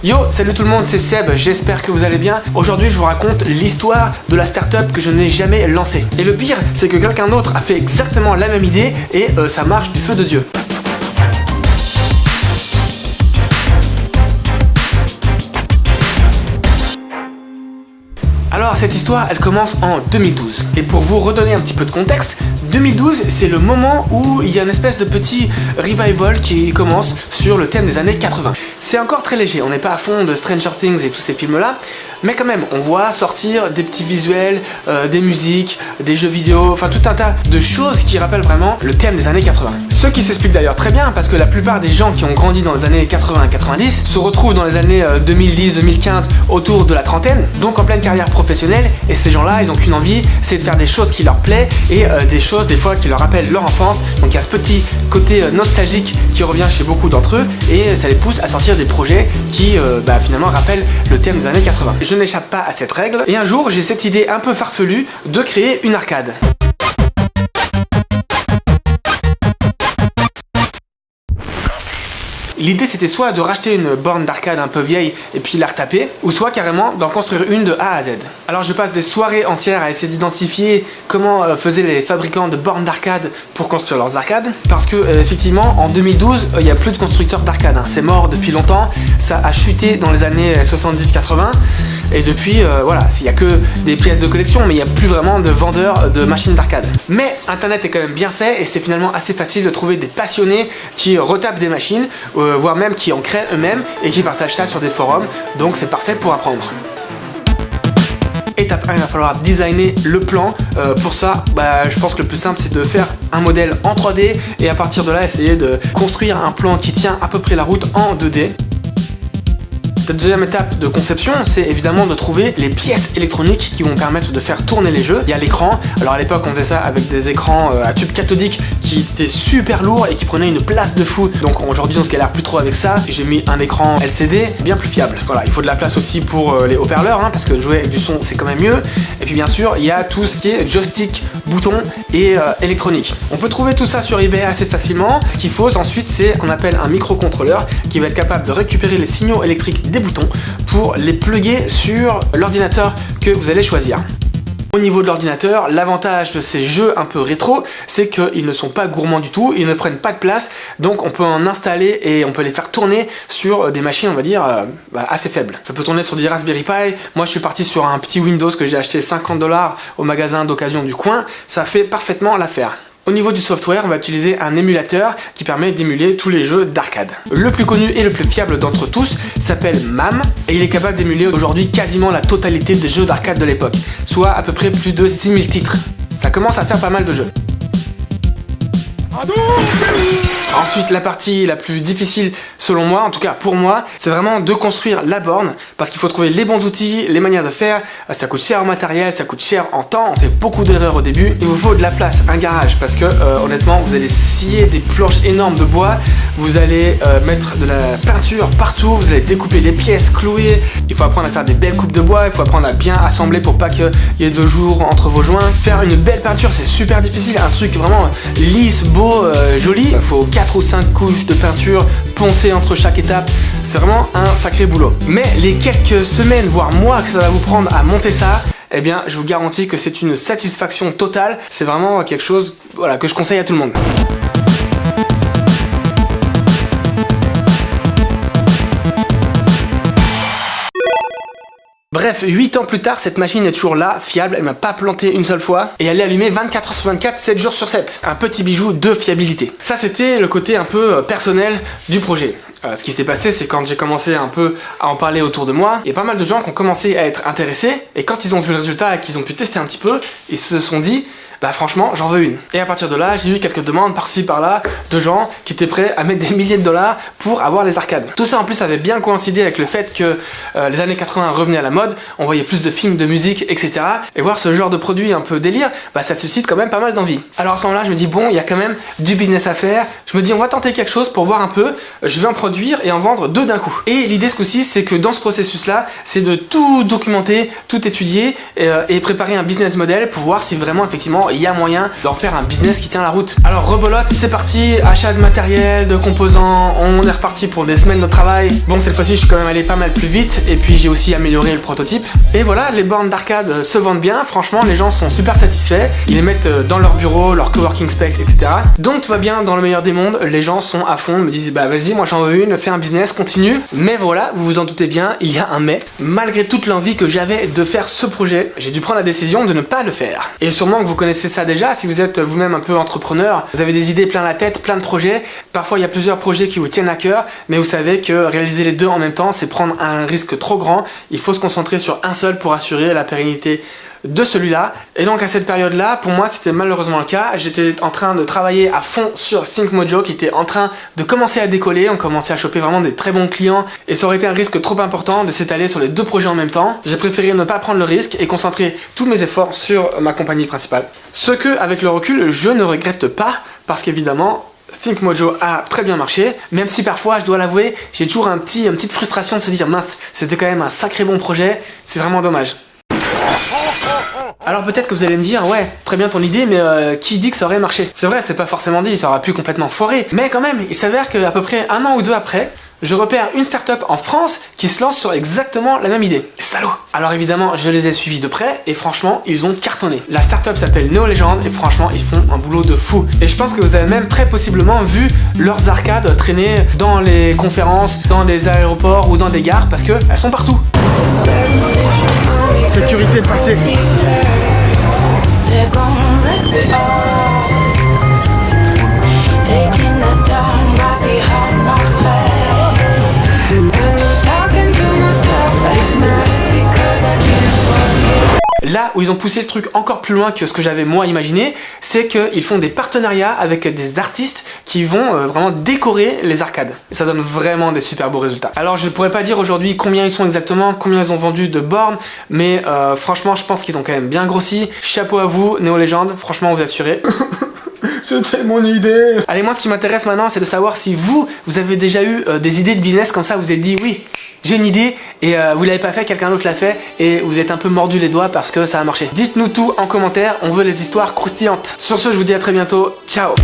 Yo, salut tout le monde, c'est Seb, j'espère que vous allez bien. Aujourd'hui, je vous raconte l'histoire de la startup que je n'ai jamais lancée. Et le pire, c'est que quelqu'un d'autre a fait exactement la même idée et ça marche du feu de Dieu. Alors cette histoire, elle commence en 2012. Et pour vous redonner un petit peu de contexte, 2012, c'est le moment où il y a une espèce de petit revival qui commence sur le thème des années 80. C'est encore très léger, on n'est pas à fond de Stranger Things et tous ces films-là, mais quand même, on voit sortir des petits visuels, des musiques, des jeux vidéo, enfin tout un tas de choses qui rappellent vraiment le thème des années 80. Ce qui s'explique d'ailleurs très bien parce que la plupart des gens qui ont grandi dans les années 80-90 se retrouvent dans les années 2010-2015 autour de la trentaine, donc en pleine carrière professionnelle, et ces gens-là, ils n'ont qu'une envie, c'est de faire des choses qui leur plaisent et des choses des fois qui leur rappellent leur enfance. Donc il y a ce petit côté nostalgique qui revient chez beaucoup d'entre eux et ça les pousse à sortir des projets qui finalement rappellent le thème des années 80. Je n'échappe pas à cette règle et un jour j'ai cette idée un peu farfelue de créer une arcade. L'idée c'était soit de racheter une borne d'arcade un peu vieille et puis la retaper, ou soit carrément d'en construire une de A à Z. Alors je passe des soirées entières à essayer d'identifier comment faisaient les fabricants de bornes d'arcade pour construire leurs arcades, parce que effectivement en 2012 il n'y a plus de constructeurs d'arcade, c'est mort depuis longtemps, ça a chuté dans les années 70-80. Et depuis, il n'y a que des pièces de collection, mais il n'y a plus vraiment de vendeurs de machines d'arcade. Mais Internet est quand même bien fait et c'est finalement assez facile de trouver des passionnés qui retapent des machines, voire même qui en créent eux-mêmes et qui partagent ça sur des forums. Donc c'est parfait pour apprendre. Étape 1, il va falloir designer le plan. Pour ça, je pense que le plus simple c'est de faire un modèle en 3D et à partir de là essayer de construire un plan qui tient à peu près la route en 2D. La deuxième étape de conception, c'est évidemment de trouver les pièces électroniques qui vont permettre de faire tourner les jeux. Il y a l'écran, alors à l'époque on faisait ça avec des écrans à tube cathodique qui étaient super lourds et qui prenaient une place de fou. Donc aujourd'hui on se galère plus trop avec ça. J'ai mis un écran LCD bien plus fiable. Voilà, il faut de la place aussi pour les haut-parleurs, parce que jouer avec du son c'est quand même mieux. Et puis bien sûr, il y a tout ce qui est joystick, bouton et électronique. On peut trouver tout ça sur eBay assez facilement. Ce qu'il faut ensuite, c'est ce qu'on appelle un microcontrôleur qui va être capable de récupérer les signaux électriques des boutons pour les plugger sur l'ordinateur que vous allez choisir. Au niveau de l'ordinateur, l'avantage de ces jeux un peu rétro, c'est qu'ils ne sont pas gourmands du tout, ils ne prennent pas de place, donc on peut en installer et on peut les faire tourner sur des machines, on va dire, assez faibles. Ça peut tourner sur des Raspberry Pi. Moi je suis parti sur un petit Windows que j'ai acheté 50$ au magasin d'occasion du coin, ça fait parfaitement l'affaire. Au niveau du software, on va utiliser un émulateur qui permet d'émuler tous les jeux d'arcade. Le plus connu et le plus fiable d'entre tous s'appelle MAM et il est capable d'émuler aujourd'hui quasiment la totalité des jeux d'arcade de l'époque, soit à peu près plus de 6000 titres. Ça commence à faire pas mal de jeux. Ensuite, la partie la plus difficile selon moi, en tout cas pour moi, c'est vraiment de construire la borne parce qu'il faut trouver les bons outils, les manières de faire. Ça coûte cher en matériel, ça coûte cher en temps, on fait beaucoup d'erreurs au début. Il vous faut de la place, un garage parce que honnêtement, vous allez scier des planches énormes de bois, vous allez mettre de la peinture partout, vous allez découper les pièces, clouer. Il faut apprendre à faire des belles coupes de bois, il faut apprendre à bien assembler pour pas qu'il y ait de jour entre vos joints. Faire une belle peinture, c'est super difficile, un truc vraiment lisse, beau, joli. Il faut 4 ou 5 couches de peinture poncées entre chaque étape, c'est vraiment un sacré boulot. Mais les quelques semaines voire mois que ça va vous prendre à monter ça, eh bien je vous garantis que c'est une satisfaction totale, c'est vraiment quelque chose que je conseille à tout le monde. Bref, 8 ans plus tard, cette machine est toujours là, fiable, elle m'a pas planté une seule fois, et elle est allumée 24h sur 24, 7 jours sur 7. Un petit bijou de fiabilité. Ça, c'était le côté un peu personnel du projet. Ce qui s'est passé, c'est quand j'ai commencé un peu à en parler autour de moi, il y a pas mal de gens qui ont commencé à être intéressés, et quand ils ont vu le résultat et qu'ils ont pu tester un petit peu, ils se sont dit, franchement, j'en veux une. Et à partir de là, j'ai eu quelques demandes par-ci par-là de gens qui étaient prêts à mettre des milliers de dollars pour avoir les arcades. Tout ça en plus avait bien coïncidé avec le fait que les années 80 revenaient à la mode, on voyait plus de films, de musique, etc. Et voir ce genre de produit un peu délire, ça suscite quand même pas mal d'envie. Alors à ce moment-là, je me dis bon, il y a quand même du business à faire. Je me dis on va tenter quelque chose pour voir un peu. Je vais en produire et en vendre 2 d'un coup. Et l'idée ce coup-ci, c'est que dans ce processus-là, c'est de tout documenter, tout étudier et préparer un business model pour voir si vraiment effectivement franchement il y a moyen d'en faire un business qui tient la route. Alors rebolote, c'est parti, achat de matériel, de composants, on est reparti pour des semaines de travail. Bon, cette fois-ci je suis quand même allé pas mal plus vite et puis j'ai aussi amélioré le prototype. Et voilà, les bornes d'arcade se vendent bien, franchement les gens sont super satisfaits, ils les mettent dans leur bureau, leur coworking space, etc. Donc tout va bien dans le meilleur des mondes, les gens sont à fond, me disent bah vas-y, moi j'en veux une, fais un business, continue. Mais voilà, vous vous en doutez bien, il y a un mais. Malgré toute l'envie que j'avais de faire ce projet, j'ai dû prendre la décision de ne pas le faire. Et sûrement que vous connaissez ça déjà, si vous êtes vous-même un peu entrepreneur, vous avez des idées plein la tête, plein de projets, parfois il y a plusieurs projets qui vous tiennent à cœur, mais vous savez que réaliser les deux en même temps, c'est prendre un risque trop grand, il faut se concentrer sur un seul pour assurer la pérennité de celui-là. Et donc à cette période-là, pour moi c'était malheureusement le cas, j'étais en train de travailler à fond sur ThinkMojo qui était en train de commencer à décoller, on commençait à choper vraiment des très bons clients et ça aurait été un risque trop important de s'étaler sur les deux projets en même temps. J'ai préféré ne pas prendre le risque et concentrer tous mes efforts sur ma compagnie principale. Ce que, avec le recul, je ne regrette pas parce qu'évidemment ThinkMojo a très bien marché, même si parfois, je dois l'avouer, j'ai toujours une petite frustration de se dire mince, c'était quand même un sacré bon projet, c'est vraiment dommage. Alors peut-être que vous allez me dire, ouais, très bien ton idée, mais qui dit que ça aurait marché? C'est vrai, c'est pas forcément dit, ça aurait pu complètement foirer, mais quand même, il s'avère qu'à peu près 1 an ou 2 après, je repère une startup en France qui se lance sur exactement la même idée. Salaud! Alors évidemment, je les ai suivis de près et franchement, ils ont cartonné. La startup s'appelle Neolegend et franchement, ils font un boulot de fou. Et je pense que vous avez même très possiblement vu leurs arcades traîner dans les conférences, dans des aéroports ou dans des gares parce qu'elles sont partout. Sécurité passée. Là où ils ont poussé le truc encore plus loin que ce que j'avais moi imaginé, c'est qu'ils font des partenariats avec des artistes qui vont vraiment décorer les arcades. Et ça donne vraiment des super beaux résultats. Alors je pourrais pas dire aujourd'hui combien ils sont exactement, combien ils ont vendu de bornes, mais franchement je pense qu'ils ont quand même bien grossi. Chapeau à vous, Neolegend, franchement vous assurez. C'était mon idée. Allez, moi ce qui m'intéresse maintenant c'est de savoir si vous avez déjà eu des idées de business comme ça, vous êtes dit oui, j'ai une idée et vous l'avez pas fait, quelqu'un d'autre l'a fait et vous êtes un peu mordu les doigts parce que ça a marché. Dites-nous tout en commentaire, on veut les histoires croustillantes. Sur ce, je vous dis à très bientôt, ciao.